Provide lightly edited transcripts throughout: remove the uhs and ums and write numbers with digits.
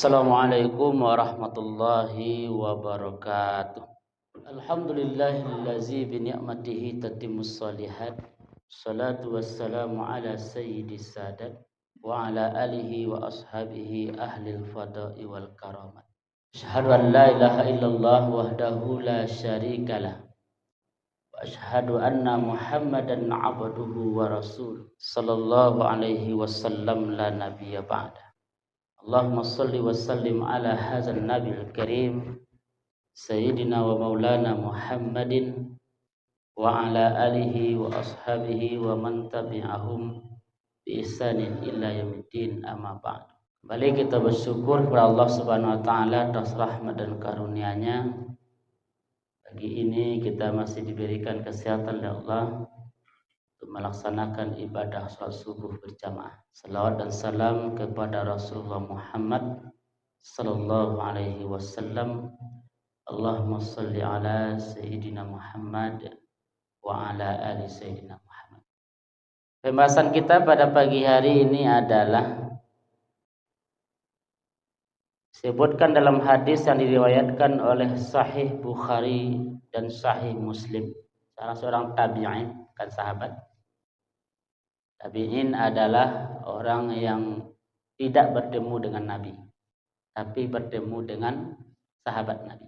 Assalamualaikum warahmatullahi wabarakatuh. Alhamdulillahillazi bi ni'matihi tatimmus shalihat. Salatu wassalamu ala sayyidis sadat wa ala alihi wa ashabihi ahlil fada'i wal karamat. Asyhadu an la ilaha illallah wahdahu la syarikalah. Wa asyhadu anna Muhammadan abduhu wa rasuluh. Sallallahu alaihi wasallam la nabiyya ba'da. Allahumma salli wa sallim ala hadzal nabiyil karim sayyidina wa maulana Muhammadin wa ala alihi wa ashabihi wa man tabi'ahum bi ihsanin ila yaumiddin, amma ba'd. Kembali kita bersyukur kepada Allah Subhanahu wa taala atas rahmat dan karunia-Nya. Pagi ini kita masih diberikan kesehatan oleh Allah untuk melaksanakan ibadah salat subuh berjamaah. Salawat dan salam kepada Rasulullah Muhammad sallallahu alaihi wasallam. Allahumma salli ala sayyidina Muhammad wa ala ali sayyidina Muhammad. Pembahasan kita pada pagi hari ini adalah disebutkan dalam hadis yang diriwayatkan oleh Sahih Bukhari dan Sahih Muslim. Salah seorang tabi'in, bukan sahabat. Tabi'in adalah orang yang tidak bertemu dengan Nabi, tapi bertemu dengan sahabat Nabi.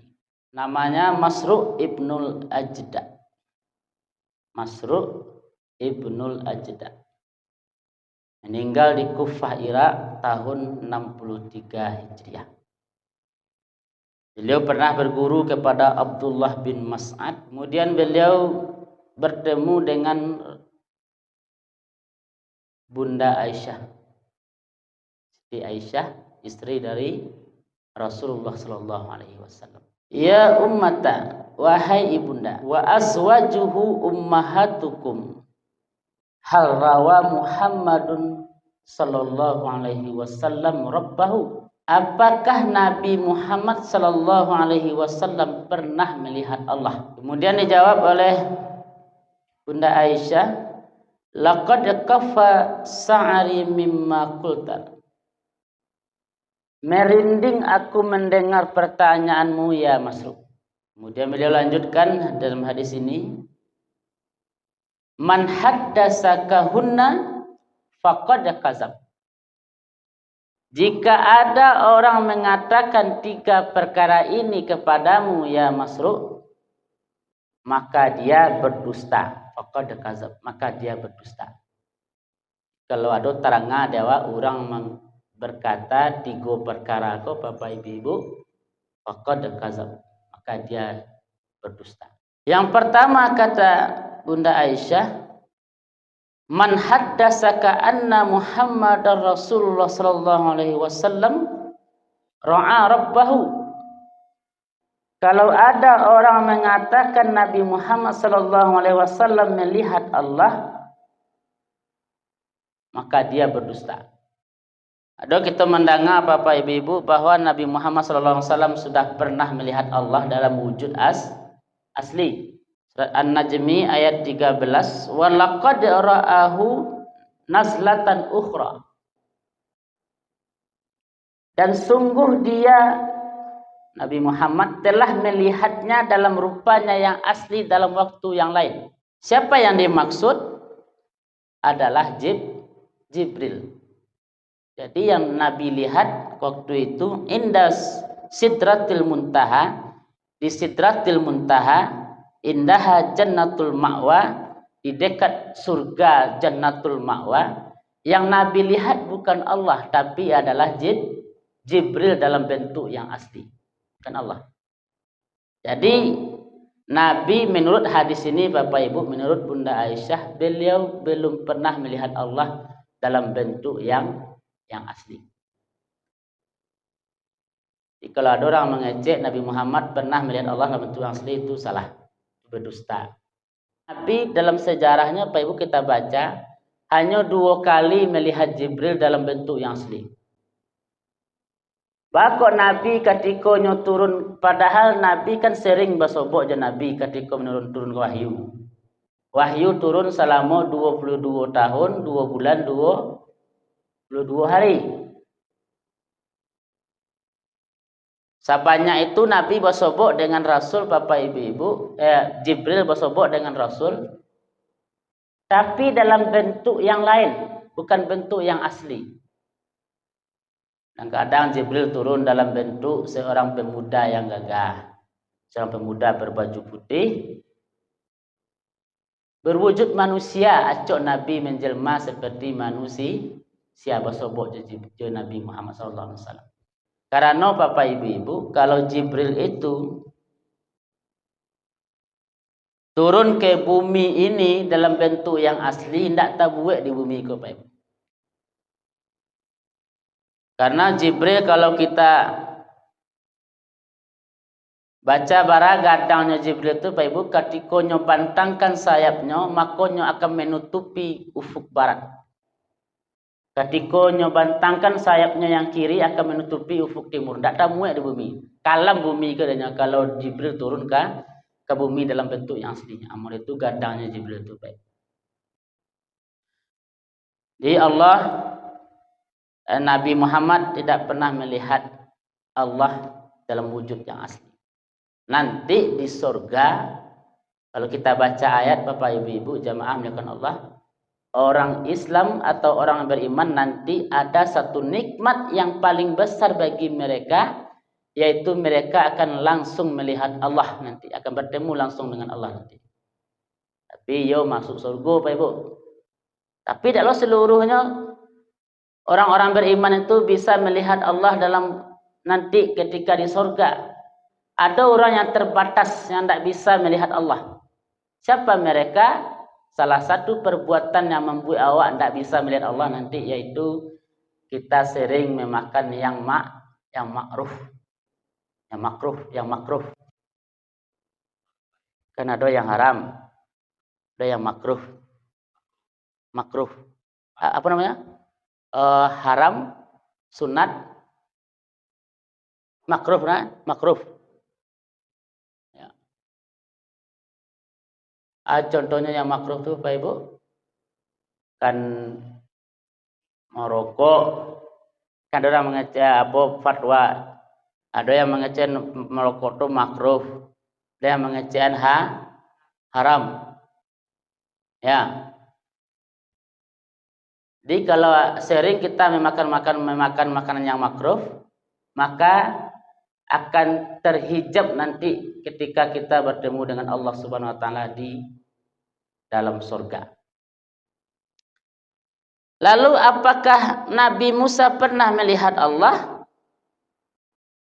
Namanya Masruq ibnul Ajda. Masruq ibnul Ajda. Meninggal di Kufah, Irak tahun 63 Hijriah. Beliau pernah berguru kepada Abdullah bin Mas'ad. Kemudian beliau bertemu dengan Bunda Aisyah. Siti Aisyah, istri dari Rasulullah sallallahu alaihi wasallam. Ya ummata, wahai ibunda, wa aswajuhu ummahatukum. Hal rawa Muhammadun sallallahu alaihi wasallam rabbahu. Apakah Nabi Muhammad sallallahu alaihi wasallam pernah melihat Allah? Kemudian dijawab oleh Bunda Aisyah, laqad kaffa sa'ari mimma qulta. Merinding aku mendengar pertanyaanmu ya Masruq. Kemudian beliau lanjutkan dalam hadis ini, man haddasakahunna faqad kadzab. Jika ada orang mengatakan 3 perkara ini kepadamu ya Masruq, maka dia berdusta. Faqad kadzab, maka dia berdusta. Kalau ada terangnya dewa orang berkata 3 perkara ko Bapak Ibu, faqad kadzab, maka dia berdusta. Yang pertama kata Bunda Aisyah, man haddasaka anna Muhammadar Rasulullah sallallahu alaihi wasallam ra'a rabbahu. Kalau ada orang mengatakan Nabi Muhammad sallallahu alaihi wasallam melihat Allah, maka dia berdusta. Ada kita mendengar Bapak Ibu bahwa Nabi Muhammad sallallahu alaihi wasallam sudah pernah melihat Allah dalam wujud asli. Surat An-Najmi ayat 13, wa laqad ra'ahu nazlatan ukhra. Dan sungguh dia Nabi Muhammad telah melihatnya dalam rupanya yang asli dalam waktu yang lain. Siapa yang dimaksud? Adalah Jibril. Jadi yang Nabi lihat waktu itu indas sidratil muntaha, di sidratil muntaha, indaha jannatul ma'wa, di dekat surga jannatul ma'wa. Yang Nabi lihat bukan Allah, tapi adalah Jibril dalam bentuk yang asli, bukan Allah. Jadi Nabi menurut hadis ini Bapak Ibu, menurut Bunda Aisyah, beliau belum pernah melihat Allah dalam bentuk yang asli. Jadi kalau ada orang mengecek Nabi Muhammad pernah melihat Allah dalam bentuk yang asli, itu salah, berdusta. Tapi dalam sejarahnya Pak Ibu kita baca hanya 2 kali melihat Jibril dalam bentuk yang asli. Bakok Nabi ketika turun, padahal Nabi kan sering bersobok je Nabi ketika turun wahyu. Wahyu turun selama 22 tahun, 2 bulan, 22 hari. Sebanyak itu Nabi bersobok dengan Rasul, Bapak Ibu-ibu, Jibril bersobok dengan Rasul, tapi dalam bentuk yang lain, bukan bentuk yang asli. Dan kadang Jibril turun dalam bentuk seorang pemuda yang gagah, seorang pemuda berbaju putih, berwujud manusia, acok Nabi menjelma seperti manusia bersobok je Nabi Muhammad SAW. Karena Bapak Ibu-ibu, kalau Jibril itu turun ke bumi ini dalam bentuk yang asli, tidak tabuek di bumi itu, Pak Ibu. Karena Jibril kalau kita baca bara gadangnya Jibril itu, Pak Ibu, ketika nyo bantangkan sayapnya, maka nyo akan menutupi ufuk barat. Ketika nyo bantangkan sayapnya yang kiri akan menutupi ufuk timur. Tidak tabuek di bumi. Kalam bumi katanya kalau Jibril turun ke bumi dalam bentuk yang aslinya. Amor itu gadangnya Jibril itu, Pak. Jadi Allah, Nabi Muhammad tidak pernah melihat Allah dalam wujud yang asli. Nanti di surga, kalau kita baca ayat Bapak Ibu jamaah muliakan Allah, orang Islam atau orang yang beriman nanti ada satu nikmat yang paling besar bagi mereka, yaitu mereka akan langsung melihat Allah nanti, akan bertemu langsung dengan Allah nanti. Tapi masuk surga Pak Ibu. Tapi tidak seluruhnya orang-orang beriman itu bisa melihat Allah dalam nanti ketika di surga. Ada orang yang terbatas yang tidak bisa melihat Allah. Siapa mereka? Salah satu perbuatan yang membuat awak tidak bisa melihat Allah nanti yaitu kita sering memakan yang makruh. Yang makruh. Kan ada yang haram, ada yang makruh. Makruh. Apa namanya? Haram, sunat, makruh, makruh. Ya. Contohnya yang makruh itu Pak Ibu, kan merokok, kan ada orang mengecek fatwa, ada yang mengecek merokok itu makruh, ada yang mengecek haram. Ya. Jadi kalau sering kita memakan makanan yang makruh, maka akan terhijab nanti ketika kita bertemu dengan Allah Subhanahu wa taala di dalam surga. Lalu apakah Nabi Musa pernah melihat Allah?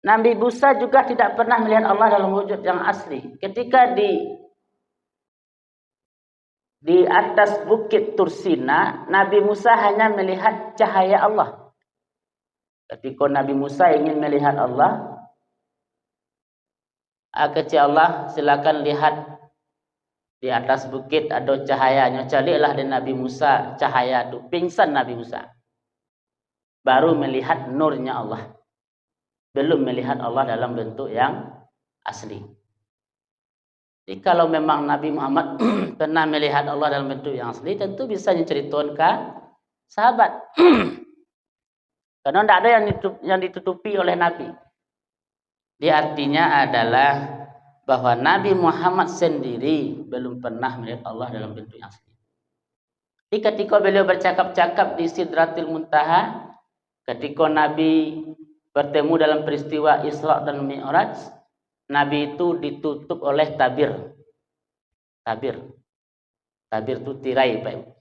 Nabi Musa juga tidak pernah melihat Allah dalam wujud yang asli. Ketika di atas bukit Tursina, Nabi Musa hanya melihat cahaya Allah. Ketika Nabi Musa ingin melihat Allah, kata Allah, silakan lihat di atas bukit ada cahayanya. Carilah dari Nabi Musa cahaya itu. Pingsan Nabi Musa. Baru melihat nurnya Allah. Belum melihat Allah dalam bentuk yang asli. Jadi kalau memang Nabi Muhammad pernah melihat Allah dalam bentuk yang asli, tentu bisa diceritakan ke sahabat. Karena tidak ada yang ditutupi oleh Nabi. Dia artinya adalah bahwa Nabi Muhammad sendiri belum pernah melihat Allah dalam bentuk yang asli. Jadi ketika beliau bercakap-cakap di Sidratil Muntaha, ketika Nabi bertemu dalam peristiwa Isra dan Mi'raj, Nabi itu ditutup oleh tabir. Tabir itu tirai, Pak.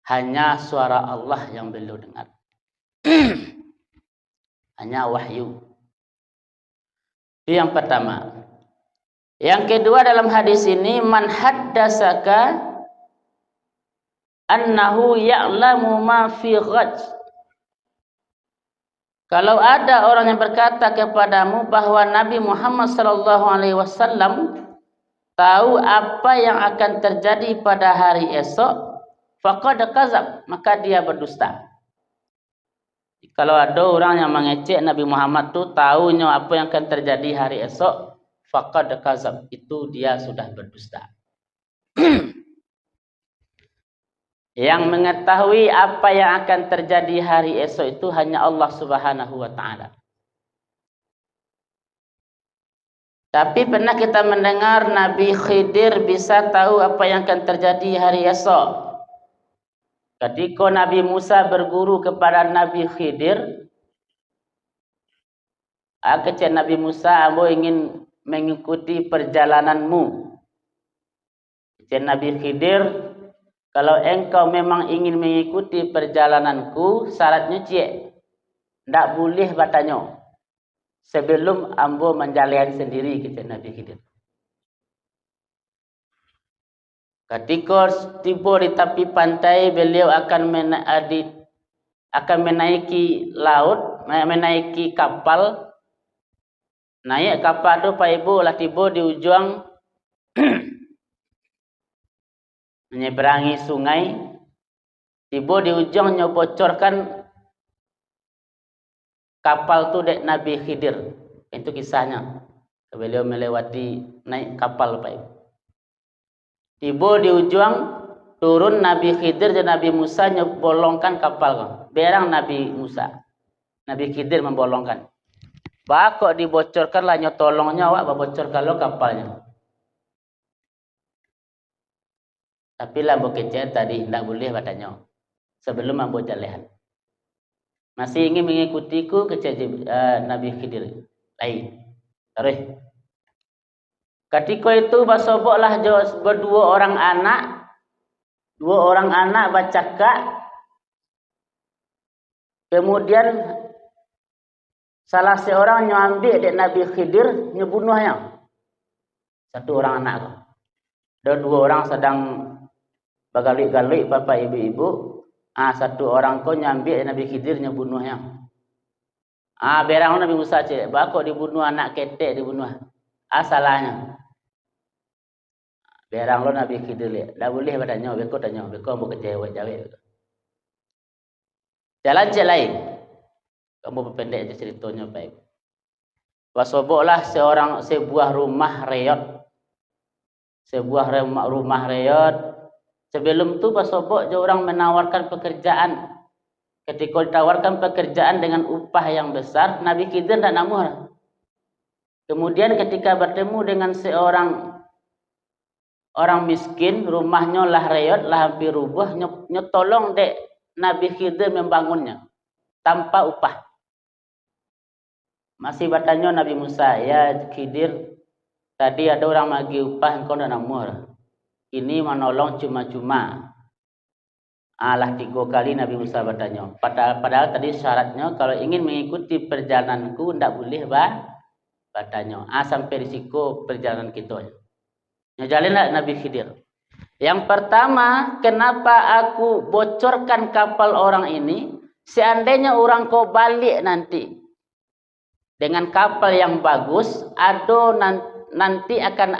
Hanya suara Allah yang beliau dengar. Hanya wahyu. Itu yang pertama. Yang kedua dalam hadis ini, man haddasaka annahu ya'lamu ma fi ghad. Kalau ada orang yang berkata kepadamu bahwa Nabi Muhammad SAW tahu apa yang akan terjadi pada hari esok, faqad kadzab, maka dia berdusta. Kalau ada orang yang mengecek Nabi Muhammad itu tahunya apa yang akan terjadi hari esok, faqad kadzab, itu dia sudah berdusta. Yang mengetahui apa yang akan terjadi hari esok itu hanya Allah Subhanahu wa taala. Tapi pernah kita mendengar Nabi Khidir bisa tahu apa yang akan terjadi hari esok. Ketika Nabi Musa berguru kepada Nabi Khidir, kata Nabi Musa, "Aku ingin mengikuti perjalananmu." Kata Nabi Khidir, "Kalau engkau memang ingin mengikuti perjalananku, syaratnya cik, tidak boleh bertanya sebelum ambo menjalan sendiri," kata Nabi Khidir. Ketika tiba di tepi pantai, beliau akan menaiki laut, menaiki kapal. Naik kapal tu Pak Ibu lah tiba di ujung menyeberangi sungai. Tiba di ujung bocorkan kapal tu dek Nabi Khidir. Itu kisahnya. Beliau melewati naik kapal Pak Ibu. Tiba di ujung, turun Nabi Khidir dan Nabi Musa nyebolongkan kapal. Berang Nabi Musa. Nabi Khidir membolongkan. Kok dibocorkan lah nyotolongnya awak bocorkan lo kapalnya. Tapi lah kecil tadi tidak boleh katanya. Sebelum ambo jalan. Masih ingin mengikutiku kecil Nabi Khidir. Lain. Tarik. Ketika itu basoboklah berdua orang anak. Dua orang anak bercakap. Kemudian salah seorang nyambil dek Nabi Khidir nyebunuhnya. Satu orang anak. Dan dua orang sedang bagalik-galik bapak ibu-ibu. Satu orang kau nyambil Nabi Khidir nyebunuhnya. Berang Nabi Musa cik. Bakok dibunuh anak ketek dibunuh. Salahnya. Berang lo Nabi Khidir lihat. Tak boleh padanya. Beko tanya. Beko mau kecewa jawab. Jalan cik lain. Kamu berpendek je ceritanya baik. Wasoboklah sebuah rumah reyot. Sebuah rumah reyot. Sebelum tu wasobok je orang menawarkan pekerjaan. Ketika ditawarkan pekerjaan dengan upah yang besar, Nabi Khidir tak namuh. Kemudian ketika bertemu dengan seorang orang miskin, rumahnya lah reyot, lah hampir rubuh, nyetolong dek Nabi Khidir membangunnya tanpa upah. Masih bertanya Nabi Musa, "Ya Khidir, tadi ada orang bagi upah, engkau tak namuh. Ini menolong cuma-cuma." Lah 3 kali Nabi Musa bertanya. Padahal tadi syaratnya kalau ingin mengikuti perjalananku tidak boleh bertanya. Sampai risiko perjalanan kita. Jalanlah Nabi Khidir. Yang pertama, kenapa aku bocorkan kapal orang ini? Seandainya orang kau balik nanti dengan kapal yang bagus, nanti akan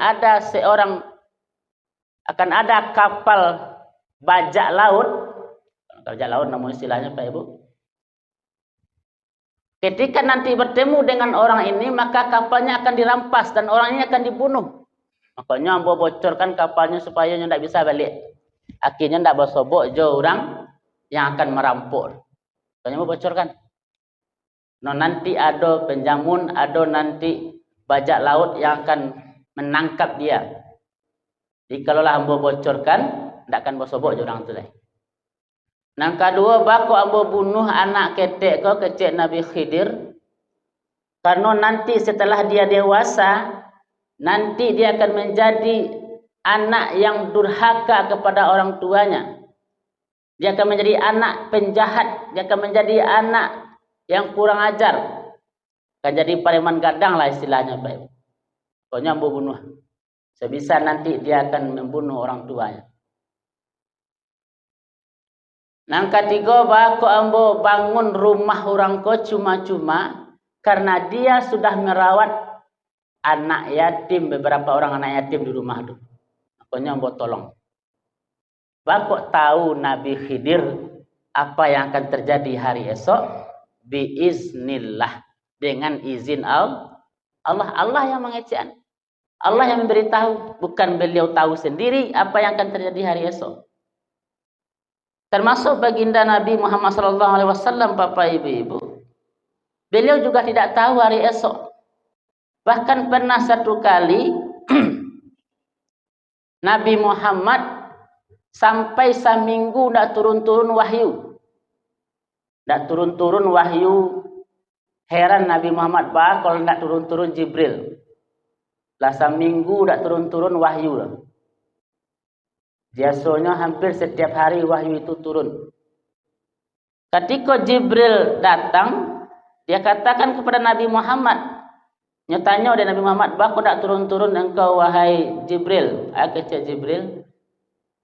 ada kapal bajak laut. Bajak laut namun istilahnya Pak Ibu. Ketika nanti bertemu dengan orang ini, maka kapalnya akan dirampas dan orang ini akan dibunuh. Makanya ambo bocorkan kapalnya supaya dia tidak bisa balik. Akhirnya tidak bersobok je orang yang akan merampok. Makanya ambo bocorkan. Nanti ada penjamun, ada nanti bajak laut yang akan menangkap dia. Jadi kalau lah ambo bocorkan, tidak akan bersobok je orang tu lah. Yang kedua, bakok ambo bunuh anak ketek kau kecil Nabi Khidir. Karena nanti setelah dia dewasa, nanti dia akan menjadi anak yang durhaka kepada orang tuanya. Dia akan menjadi anak penjahat. Dia akan menjadi anak yang kurang ajar. Akan jadi pareman gadang lah istilahnya. Pokoknya ambo bunuh. Sebisa nanti dia akan membunuh orang tuanya. Yang ketiga, bakok ambo bangun rumah orang ko cuma-cuma karena dia sudah merawat anak yatim, beberapa orang anak yatim di rumah itu. Makanya ambo tolong. Bakok tahu Nabi Khidir apa yang akan terjadi hari esok? Biiznillah, dengan izin Allah. Allah yang mengejaan. Allah yang memberitahu, bukan beliau tahu sendiri apa yang akan terjadi hari esok. Termasuk baginda Nabi Muhammad SAW, Bapak Ibu-Ibu. Beliau juga tidak tahu hari esok. Bahkan pernah satu kali Nabi Muhammad sampai seminggu tidak turun-turun wahyu. Tidak turun-turun wahyu. Heran Nabi Muhammad bah kalau tidak turun-turun Jibril. Lah seminggu tidak turun-turun wahyu lah. Biasanya hampir setiap hari wahyu itu turun. Ketika Jibril datang, dia katakan kepada Nabi Muhammad, nyatanya oleh Nabi Muhammad, bah kau tak turun-turun engkau wahai Jibril. Kata Jibril,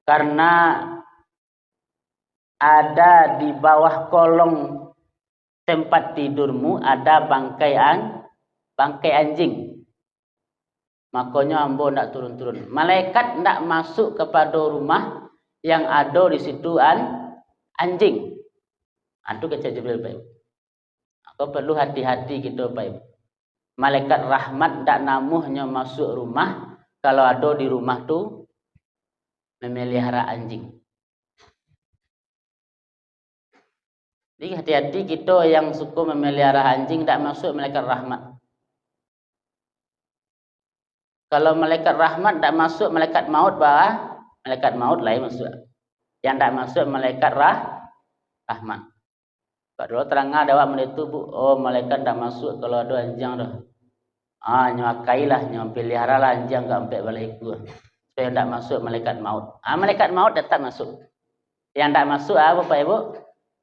karena ada di bawah kolong tempat tidurmu ada bangkai anjing. Makanya ambo tidak turun-turun. Malaikat tidak masuk kepada rumah yang ada di situ anjing. Itu kata Jibril, Pak. Kau perlu hati-hati gitu, Pak. Malaikat rahmat tidak namuhnya masuk rumah kalau ada di rumah tu memelihara anjing. Jadi hati-hati kita yang suka memelihara anjing tidak masuk malaikat rahmat. Kalau malaikat rahmat tidak masuk malaikat maut, bah malaikat maut lain masuk. Yang tidak masuk malaikat rahmat. Kalau terang ada awak itu bu, oh malaikat tidak masuk kalau ada anjing dah. Nyakailah, pelihara lah anjing enggak sampai balik gua. Supaya tidak masuk malaikat maut. Malaikat maut tetap masuk. Yang tidak masuk apa Bapak Ibu?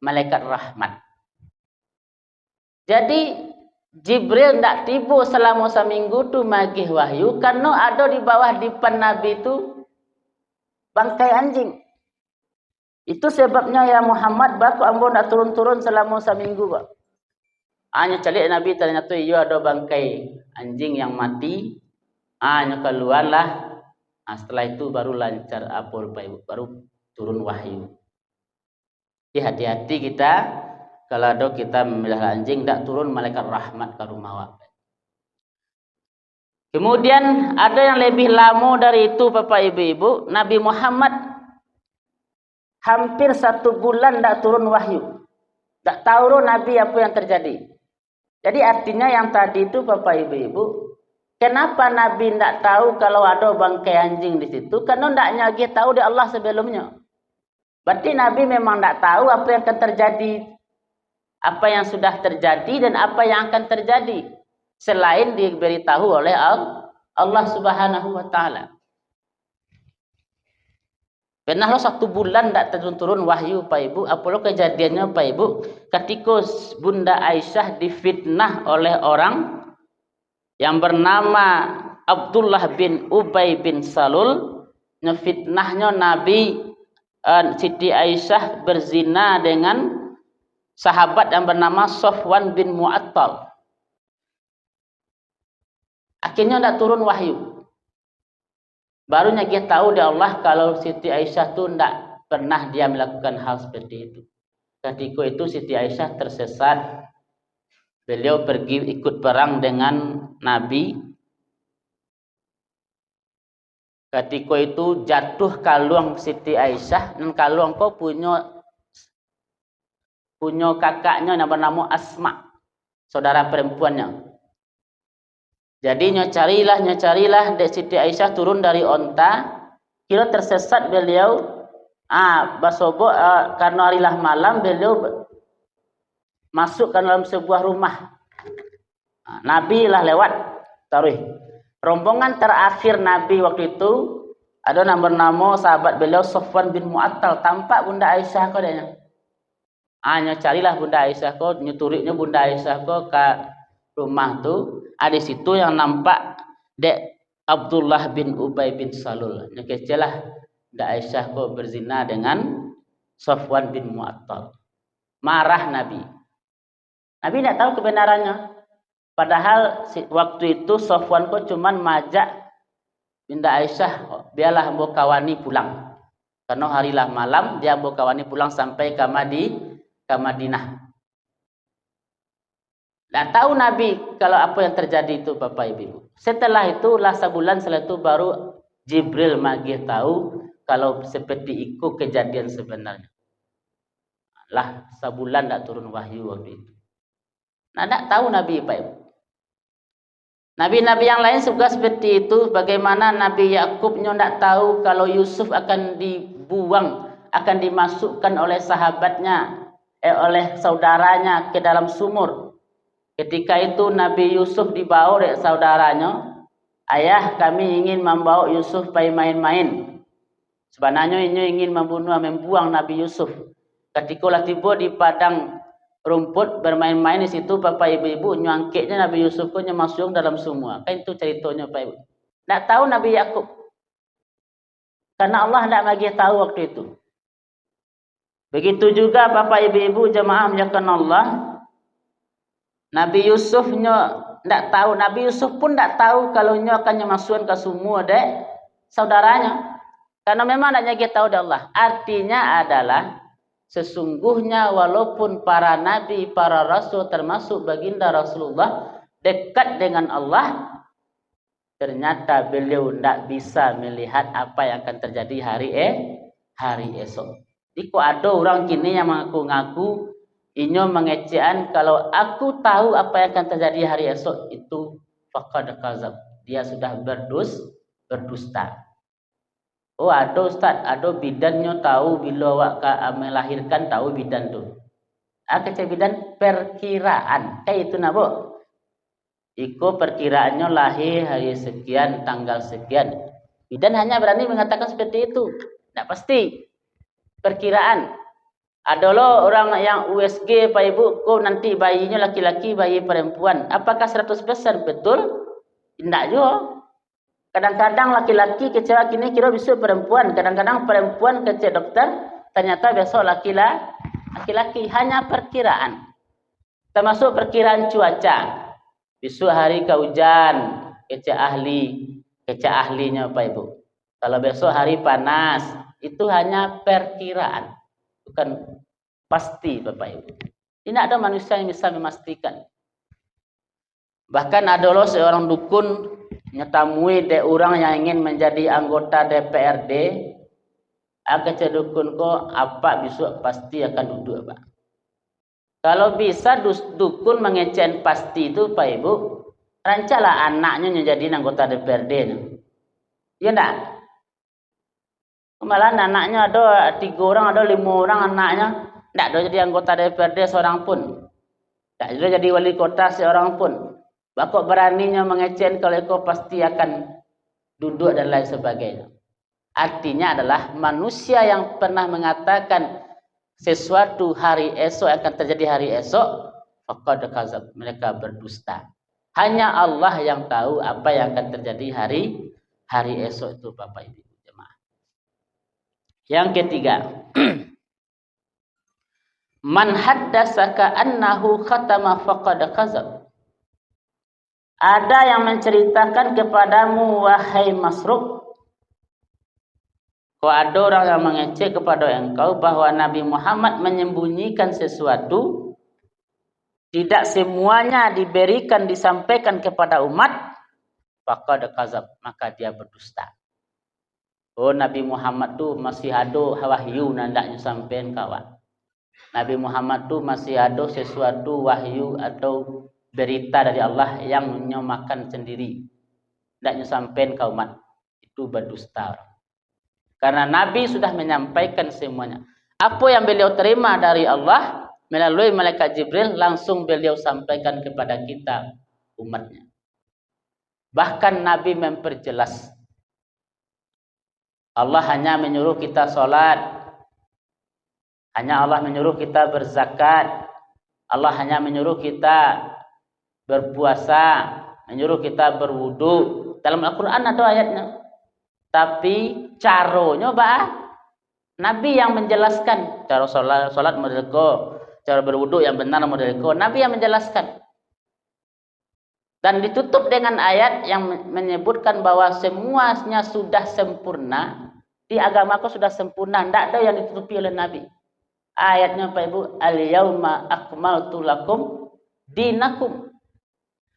Malaikat rahmat. Jadi Jibril tidak tiba selama seminggu tu magih wahyu karena ada di bawah dipan Nabi itu bangkai anjing. Itu sebabnya ya Muhammad baku ambo nak turun-turun selama seminggu, Pak. Hanya calik Nabi ternyata iya ada bangkai anjing yang mati. Hanya keluarlah. Setelah itu baru lancar apol, Pak Ibu, baru turun wahyu. Jadi hati-hati kita kalau ada kita memelihara anjing tidak turun malaikat rahmat ke rumah awak. Kemudian ada yang lebih lama dari itu, Bapak Ibu-ibu, Nabi Muhammad hampir 1 bulan tidak turun wahyu. Tak tahu Nabi apa yang terjadi. Jadi artinya yang tadi itu Bapak Ibu-ibu, kenapa Nabi tidak tahu kalau ada bangkai anjing di situ? Karena tidak nyagi tahu di Allah sebelumnya. Berarti Nabi memang tidak tahu apa yang akan terjadi. Apa yang sudah terjadi dan apa yang akan terjadi. Selain diberitahu oleh Allah Subhanahu wa Ta'ala. Pernahlah 1 bulan tidak turun wahyu, Pak Ibu. Apalah kejadiannya, Pak Ibu? Ketika Bunda Aisyah difitnah oleh orang yang bernama Abdullah bin Ubay bin Salul, ngefitnahnya Nabi Siti Aisyah berzina dengan sahabat yang bernama Safwan bin Mu'attal. Akhirnya tidak turun wahyu. Barunya kita tahu dari Allah kalau Siti Aisyah itu tidak pernah dia melakukan hal seperti itu. Ketika itu Siti Aisyah tersesat. Beliau pergi ikut perang dengan Nabi. Ketika itu jatuh kalung Siti Aisyah. Dan kalung kau punya kakaknya yang bernama Asma. Saudara perempuannya. Jadi nyocarilah Dek Siti Aisyah turun dari onta. Kira tersesat beliau. Basobo karena harilah malam beliau masuk ke dalam sebuah rumah. Nabi lah lewat. Taruh. Rombongan terakhir Nabi waktu itu ada nama sahabat beliau Safwan bin Mu'attal. Tampak Bunda Aisyah kau dia. Nyocarilah Bunda Aisyah kau, nyuturiknya Bunda Aisyah kau ke rumah tu. Di situ yang nampak Dek Abdullah bin Ubay bin Salul. Kecelah Dek Aisyah kau berzina dengan Safwan bin Mu'attal. Marah Nabi. Nabi tidak tahu kebenarannya. Padahal waktu itu Safwan kau cuma majak Bunda Aisyah, biarlah ambo kawani pulang. Karena harilah malam dia ambo kawani pulang sampai ke Madinah. Tak tahu Nabi kalau apa yang terjadi itu Bapak Ibu. Setelah itu sebulan setelah itu baru Jibril magih tahu kalau seperti itu kejadian sebenarnya. Sebulan tak turun wahyu waktu itu. Tak tahu Nabi Pak Ibu. Nabi-nabi yang lain juga seperti itu. Bagaimana Nabi Yakubnya tidak tahu kalau Yusuf akan dibuang, akan dimasukkan oleh sahabatnya, oleh saudaranya ke dalam sumur. Ketika itu Nabi Yusuf dibawa oleh saudaranya, ayah kami ingin membawa Yusuf pergi main-main. Sebenarnya ini ingin membuang Nabi Yusuf. Ketika tiba di padang rumput bermain-main di situ, bapak ibu-ibu nyangkitnya Nabi Yusuf punya masuk dalam semua. Kan itu ceritanya bapak ibu. Tak tahu Nabi Yakub. Karena Allah tidak bagi tahu waktu itu. Begitu juga bapak ibu-ibu jemaah muliakan Allah. Nabi Yusufnya tidak tahu. Nabi Yusuf pun tidak tahu kalau nya akan masukkan ke semua dek saudaranya. Karena memang tidak bagi tahu dari Allah. Artinya adalah sesungguhnya walaupun para nabi, para rasul termasuk baginda Rasulullah dekat dengan Allah, ternyata beliau tidak bisa melihat apa yang akan terjadi hari esok. Jika ada orang kini yang mengaku-ngaku, inyo mengecehan kalau aku tahu apa yang akan terjadi hari esok, itu faqad kadzab. Dia sudah berdusta. Oh ada Ustaz, ada bidannya tahu bila awak melahirkan tahu bidan tu. Kecil bidan perkiraan. Kayak itu nabo. Iko perkiraannya lahir hari sekian, tanggal sekian. Bidan hanya berani mengatakan seperti itu. Tidak pasti. Perkiraan. Ada loh orang yang USG Pak Ibu, kok nanti bayinya laki-laki, bayi perempuan. Apakah 100% betul? Tidak juga. Kadang-kadang laki-laki kecewa kini kira bisa perempuan. Kadang-kadang perempuan kecek dokter, ternyata besok laki-laki. Hanya perkiraan. Termasuk perkiraan cuaca. Besok hari kehujan, kecek ahlinya Pak Ibu. Kalau besok hari panas, itu hanya perkiraan. Bukan pasti Bapak Ibu. Tidak ada manusia yang bisa memastikan. Bahkan ada loh seorang dukun nyetamui de orang yang ingin menjadi anggota DPRD, agak dukun kok apa besok pasti akan duduk Pak. Kalau bisa dukun mengecen pasti itu Pak Ibu, rancalah anaknya menjadi anggota DPRD. Ya enggak? Malah anaknya ada 3 orang, ada 5 orang anaknya, enggak ada jadi anggota DPRD seorang pun. Enggak ada jadi wali kota seorang pun. Bakok beraninya mengecen kalau kau pasti akan duduk dan lain sebagainya. Artinya adalah manusia yang pernah mengatakan sesuatu hari esok akan terjadi hari esok, faqad kadzab, mereka berdusta. Hanya Allah yang tahu apa yang akan terjadi hari esok itu Bapak Ibu jemaah. Yang ketiga, man haddatsaka annahu khatama faqad kadzab. Ada yang menceritakan kepadamu wahai Masruq, kalau ada orang yang mengecek kepada engkau bahwa Nabi Muhammad menyembunyikan sesuatu, tidak semuanya diberikan disampaikan kepada umat, faqad kadzab, maka dia berdusta. Oh Nabi Muhammad tu masih ada wahyu nandaknya sampean kawan. Nabi Muhammad tu masih ada sesuatu wahyu atau berita dari Allah yang nyomakan sendiri. Tidak nyusampen ke umat. Itu berdusta. Karena Nabi sudah menyampaikan semuanya. Apa yang beliau terima dari Allah melalui malaikat Jibril langsung beliau sampaikan kepada kita umatnya. Bahkan Nabi memperjelas. Allah hanya menyuruh kita sholat. Hanya Allah menyuruh kita berzakat. Allah hanya menyuruh kita berpuasa, menyuruh kita berwudu. Dalam Al-Quran ada ayatnya. Tapi caranya Nabi yang menjelaskan. Cara sholat model ko, cara berwudu yang benar model ko, Nabi yang menjelaskan. Dan ditutup dengan ayat yang menyebutkan bahwa semuanya sudah sempurna. Di agamaku sudah sempurna. Tidak ada yang ditutupi oleh Nabi. Ayatnya Pak Ibu, al-yauma akmaltu lakum dinakum.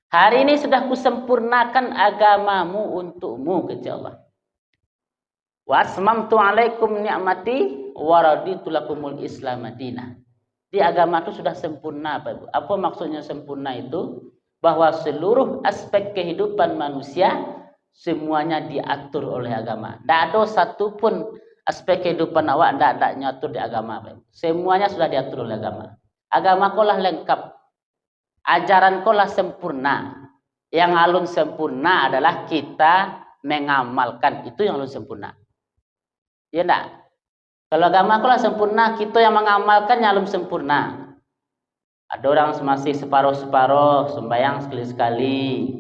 Hari ini sudah kusempurnakan agamamu untukmu, kata Allah. Wa asmamtu alaikum ni'mati wa raditu lakumul Islam madinah. Di agama itu sudah sempurna, Pak Ibu. Apa maksudnya sempurna itu? bahwa seluruh aspek kehidupan manusia semuanya diatur oleh agama. Tidak ada satupun aspek kehidupan awak tidak nyatur di agama. Semuanya sudah diatur oleh agama. Agama kolah lengkap. Ajaran kolah sempurna. Yang alun sempurna adalah kita mengamalkan. Itu yang alun sempurna. Ya enggak? Kalau agama kolah sempurna, kita yang mengamalkan yang alun sempurna. Ada orang masih separuh-separuh, sembahyang sekali-sekali.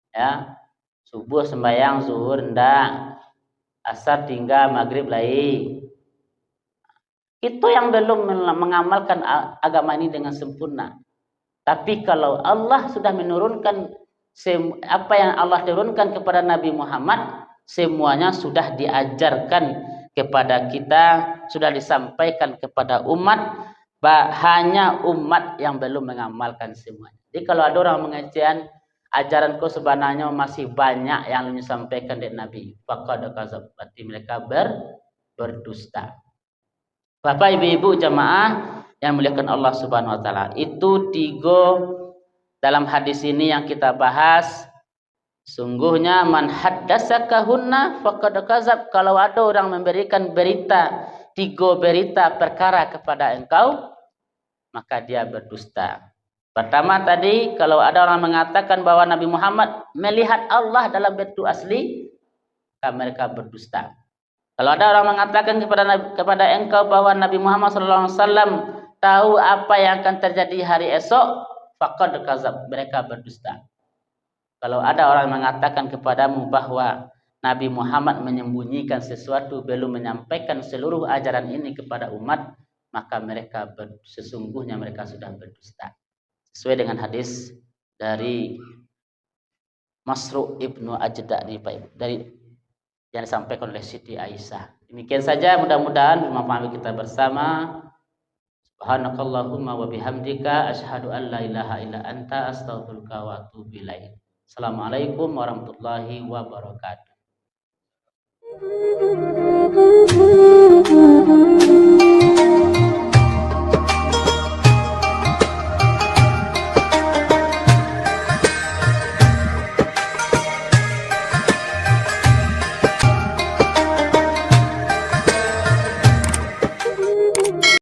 Ya. Subuh sembahyang, zuhur enggak. Asar tinggal, maghrib lain. Itu yang belum mengamalkan agama ini dengan sempurna. Tapi kalau Allah sudah menurunkan apa yang Allah turunkan kepada Nabi Muhammad, semuanya sudah diajarkan kepada kita, sudah disampaikan kepada umat. Hanya umat yang belum mengamalkan semuanya. Jadi kalau ada orang mengajian, ajaranku sebenarnya masih banyak yang disampaikan dari Nabi. Faqad kadzab, berarti mereka berdusta. Bapak ibu-ibu jamaah yang muliakan Allah Subhanahu wa taala. Itu 3 dalam hadis ini yang kita bahas. Sungguhnya man haddatsakahunna faqad kadzab, kalau ada orang memberikan berita 3 berita perkara kepada engkau, maka dia berdusta. Pertama tadi, kalau ada orang mengatakan bahwa Nabi Muhammad melihat Allah dalam bentuk asli, maka mereka berdusta. Kalau ada orang mengatakan kepada engkau bahwa Nabi Muhammad SAW tahu apa yang akan terjadi hari esok, faqad kadzab, mereka berdusta. Kalau ada orang mengatakan kepadamu bahwa Nabi Muhammad menyembunyikan sesuatu, belum menyampaikan seluruh ajaran ini kepada umat, maka sesungguhnya mereka sudah berdusta. Sesuai dengan hadis dari Masruq ibnu Ajda dari yang disampaikan oleh Siti Aisyah. Demikian saja, mudah-mudahan bermanfaat kita bersama. Subhanakallahumma wa bihamdika asyhadu an la ilaha illa anta astaghfiruka wa atubu ilaik. Assalamualaikum warahmatullahi wabarakatuh.